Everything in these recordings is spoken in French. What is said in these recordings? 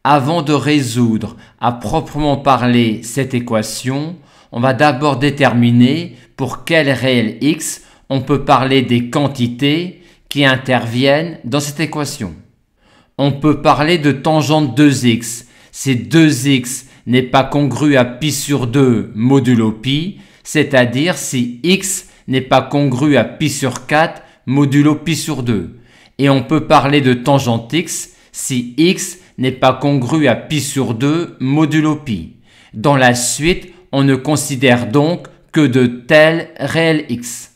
Avant de résoudre à proprement parler cette équation, on va d'abord déterminer pour quel réel x on peut parler des quantités qui interviennent dans cette équation. On peut parler de tangente 2x si 2x n'est pas congru à pi sur 2 modulo pi, c'est-à-dire si x n'est pas congru à pi sur 4 modulo pi sur 2. Et on peut parler de tangente x si x n'est pas congru à pi sur 2 modulo pi. Dans la suite, on ne considère donc que de tels réels x.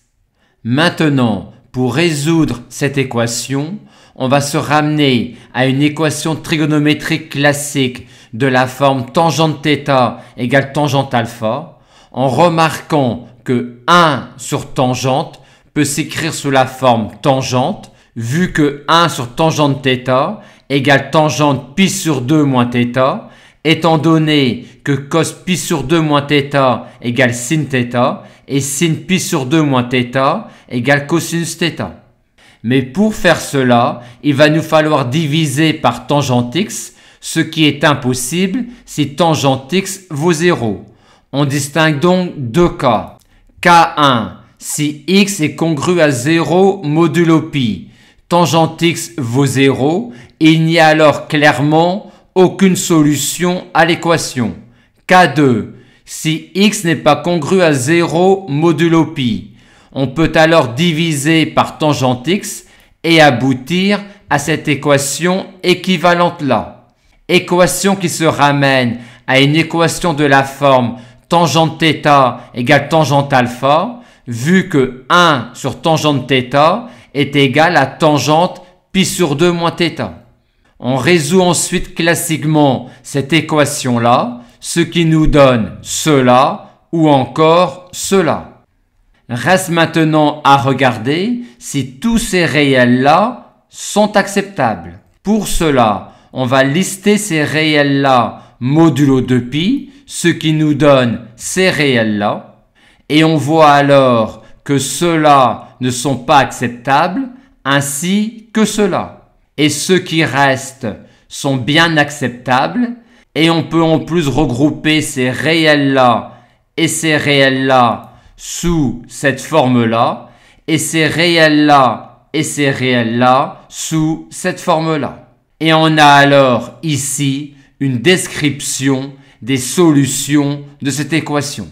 Maintenant, pour résoudre cette équation, on va se ramener à une équation trigonométrique classique de la forme tangente θ égale tangente alpha, en remarquant que 1 sur tangente peut s'écrire sous la forme tangente, vu que 1 sur tangente θ égale tangente pi sur 2 moins θ, étant donné que cos pi sur 2 moins θ égale sin θ et sin pi sur 2 moins θ égale cosinus θ. Mais pour faire cela, il va nous falloir diviser par tangente x, ce qui est impossible si tangente x vaut 0. On distingue donc deux cas. Cas 1, si x est congru à 0 modulo pi, tangente x vaut 0, et il n'y a alors clairement aucune solution à l'équation. Cas 2, si x n'est pas congru à 0 modulo pi, on peut alors diviser par tangente x et aboutir à cette équation équivalente là. Équation qui se ramène à une équation de la forme tangente θ égale tangente alpha, vu que 1 sur tangente θ est égal à tangente pi sur 2 moins θ. On résout ensuite classiquement cette équation-là, ce qui nous donne cela ou encore cela. Reste maintenant à regarder si tous ces réels-là sont acceptables. Pour cela, on va lister ces réels-là modulo 2pi, ce qui nous donne ces réels-là. Et on voit alors que ceux-là ne sont pas acceptables, ainsi que ceux-là. Et ceux qui restent sont bien acceptables, et on peut en plus regrouper ces réels-là et ces réels-là sous cette forme-là, et ces réels-là et ces réels-là sous cette forme-là. Et on a alors ici une description des solutions de cette équation.